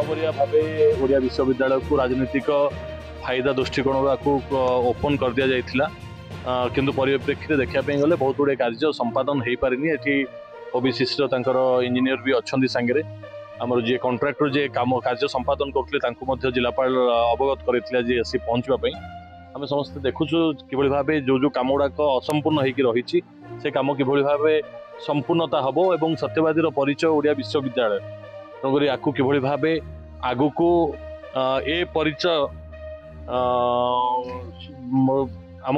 बरिया भाव ओडिया विश्वविद्यालय को राजनीतिक फायदा दृष्टिकोण ओपन कर दि जाइथिला किंतु परिप्रेक्षी देखापी गले बहुत गुड़े कार्य संपादन हो पारे ये ओबीसीसी इंजीनियर भी अच्छा सांगे आमर जी कंट्राक्टर जे काम कार्य संपादन करते जिलापाल अवगत करते जे आसी पहुँचापी आम समस्त देखुचु कि भाव जो जो कम गुड़ाक असंपूर्ण हो रही से कम कि भाव संपूर्णता हम और सत्यवादी परिचय ओडिया विश्वविद्यालय तेणुक आपको कि भाव आगु को ए परिचय आम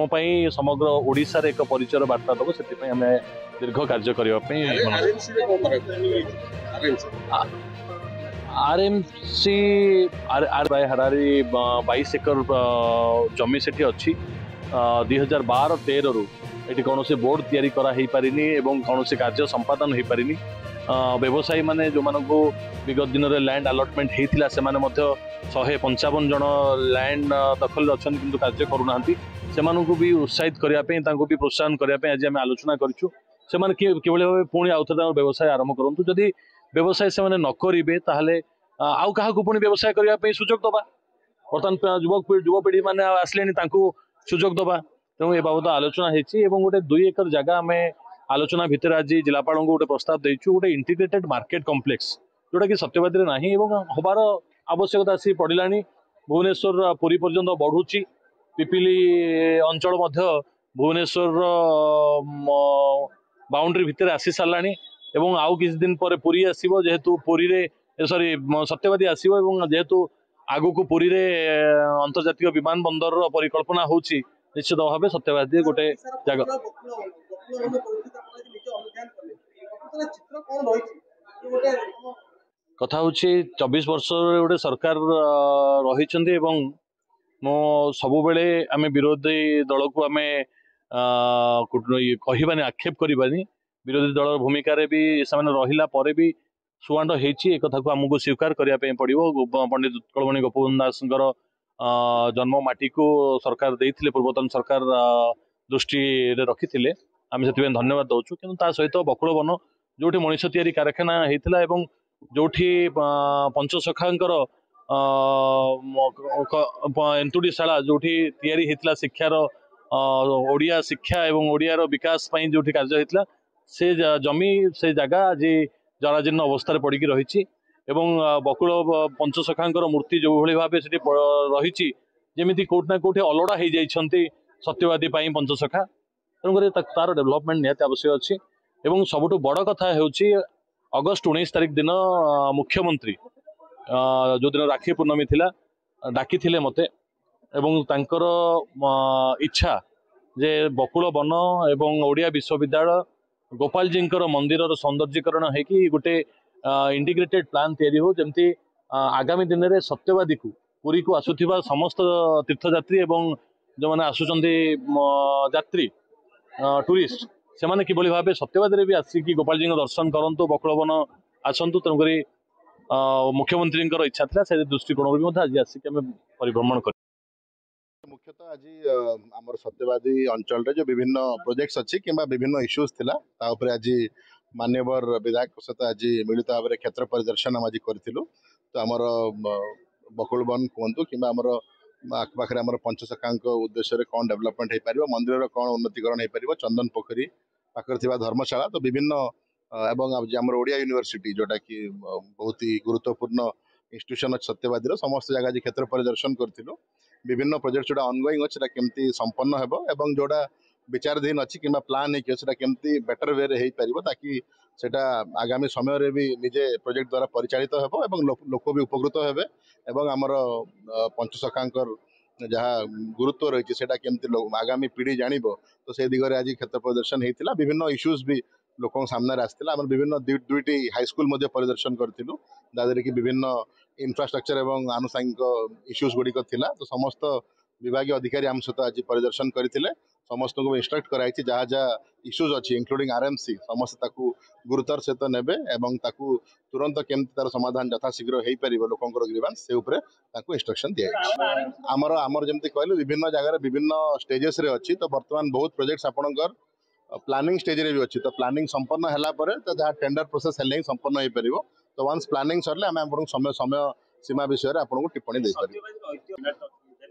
समग्र ओडिशा रे एक परिचय वार्ता दब से आम दीर्घ कार्य करने आरएमसी हारारी 22 एकर जमी से अच्छी 2012-13 रु ये कौन से बोर्ड तैयारी कराई एवं कौन से कार्य संपादन हो पारे व्यवसायी माने जो मानक विगत दिन में लैंड अलॉटमेंट होता से 155 जन लैंड दखल अच्छा किंतु कार्य करूना से भी उत्साहित करने भी प्रोत्साहन करने आज आम आलोचना करूँ से भाव पुणी आउ थे व्यवसाय आरंभ करूँ जदि व्यवसाय से न करेंगे ताहले आउ क्या पुणी व्यवसाय करने सुजोग दबा बर्तमान युवपीढ़ी मैंने आसले सुजोग दबा तेणु ए बाबद आलोचना होती गोटे 2 एकर जगह आम आलोचना भितर आज जिलापाल को गोटे प्रस्ताव देचु गोटे इंटीग्रेटेड मार्केट कॉम्प्लेक्स जोटा कि सत्यवादी नहीं हबार आवश्यकता आसी पड़ा भुवनेश्वर पुरी पर्यंत बढ़ुची पिपिली अंचल भुवनेश्वर बाउंड्री भितर आसी सारा एवं आउ किसी दिन पर पुरी आसो जेहेतु पुरी रे सॉरी सत्यवादी आसो जेहेतु आगु को पुरी रे अंतर्जातीय विमान बंदर परिकल्पना होची निश्चित भाव सत्यवादी गोटे जगह कथा हूँ 24 वर्ष गोटे सरकार रही मो सबु बेले आम विरोधी दल को आम कहबानी आक्षेप करबानी विरोधी दल भूमिका भी से रहिला परे भी सुआंड होती एक कथा को आमको स्वीकार करने पड़ो पंडित उत्कलमणि गोपबंधु दास जन्म माटी को सरकार देते पूर्वतन सरकार दृष्टि रखी आम से धन्यवाद दौचु कि सहित बकुल वन जो मनीष तैयारी कारखाना होता है जो पंचसखांकर एंतुड़ीशाला जो या शिक्षार ओडिया शिक्षा एवं ओडियार विकास जो कार्य होता से जमी से जगह आज जराजीर्ण अवस्था पड़ी रही बकुल पंचसखांकर मूर्ति जो भाव से रही जमी कौटना कौटे अलड़ा हो जाती सत्यवादी पंचसखा तेणुक तार डेभलपमेंट निहाती आवश्यक अच्छी एवं सबुठ बड़ कथा हूँ अगस्ट 19 तारिख दिन मुख्यमंत्री जो दिन राखी पूर्णमी थिला डाकी थिले मते एवं तांकर इच्छा जे बकुल वन एवं ओडिया विश्वविद्यालय गोपाल जी मंदिर सौंदर्यीकरण होगी गोटे इंटीग्रेटेड प्लान तैयारी हो जमती आगामी दिन में सत्यवादी को पुरी को आसुथिबा समस्त तीर्थयात्री एवं जो मैंने आसुचंदी यात्री टूरिस्ट से मैंने किभली भाव सत्यवादी भी आसिकी गोपाल जी दर्शन करंतु बकुल वन आसतु तेणुक मुख्यमंत्री इच्छा था से दृष्टिकोण भी आज आसिक परिभ्रमण कर मुख्यतः आज आम सत्यवादी अंचल जो विभिन्न प्रोजेक्ट्स अच्छी कि विभिन्न इश्यूज थिला आज मान्यवर विधायक सहित आज मिलित भाव क्षेत्र परिदर्शन आज करूँ तो आमर बकुल वन कहतु कि आखपाखे आम पंचसखा उद्देश्य कौन डेवलपमेंट हो पार मंदिर कौन उन्नतीकरण हो पार चंदन पोखरी पाखे धर्मशाला तो विभिन्न एवं आम ओडिया यूनिवर्सिटी जोटा कि बहुत ही गुरुत्वपूर्ण इंस्टीट्यूशन अच्छे सत्यवादी समस्त जगह आज क्षेत्र परिदर्शन करूँ विभिन्न प्रोजेक्ट जोड़ा ऑनगोइंग अच्छे केमती संपन्न हो जोड़ा विचाराधीन अच्छी कि प्लान होमती बेटर वे हो पार ताकि सेटा आगामी समय रे भी निजे प्रोजेक्ट द्वारा परिचालित हो लोक भी उपकृत हेबे आमर पंचसखांकर जहाँ गुरुत्व रही है केमती आगामी पीढ़ी जान तो से दिगरे आज क्षेत्र प्रदर्शन होता विभिन्न इश्यूज भी लोक सामने आसाला आम विभिन्न दुईटी हाईस्कल परिदर्शन करूँ जहाँ कि विभिन्न इंफ्रास्ट्रक्चर एवं आनुषंगिक इश्यूज गुड़िक थिला तो समस्त विभाग अधिकारी आम सहित आज परिदर्शन करते समस्त को इंस्ट्रक्ट कराई जहाँ जहाँ इश्यूज अच्छी इंक्लूडिंग आरएमसी समस्त गुरुतर सहित नेबे एवं तुरंत केमती तार समाधान यथाशीघ्र हो पार लोकंर ग्रीवांस से इंस्ट्रक्शन दिया आमर आमर जमी कहले विभिन्न जगह विभिन्न स्टेजेस रे अच्छी तो बर्तमान बहुत प्रोजेक्ट्स आपणकर प्लानिंग स्टेज रे भी अच्छी तो प्लानिंग संपन्न है तो जहाँ टेंडर प्रोसेस है संपन्न हो पार तो वंस प्लानिंग सरले आम समय समय सीमा विषय आपको टिप्पणी दे पारि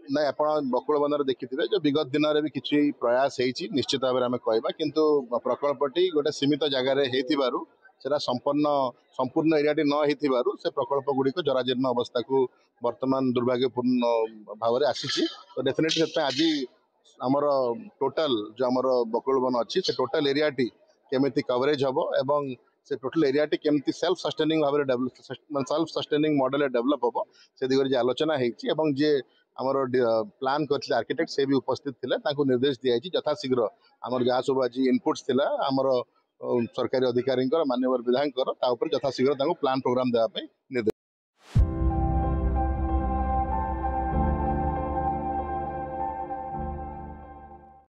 ना आपण बकुल बंदर देखिथिबे जो विगत दिन रे भी किछि प्रयास हेछि निश्चित भाव आम कहबा किंतु प्रकल्पटी गोटे सीमित जगार हेतिबारु सेटा संपूर्ण एरियाटी न हेतिबारु से प्रकल्प गुड़िक जराजीर्ण अवस्था को वर्तमान दुर्भाग्यपूर्ण भाव में आसी तो डेफिनेटली आज आमर टोटल जो आमर बकुल वन अच्छी से टोटल एरियाटी केमिति कवरेज हम एवं से टोटल एरियाटी केमिति सेल्फ सस्टेनिंग भाव में सेल्फ सस्टेनिंग मॉडल डेवलप हम से दिगरे आलोचना होती जे आमर प्लान करते आर्किटेक्ट से भी उपस्थित थे निर्देश दिखाई यथाशीघ्र आमर जहाँ सब आज इनपुट्स आमर सरकारी अधिकारी माननीय विधायक यथाशीघ्र प्लान प्रोग्राम देवाई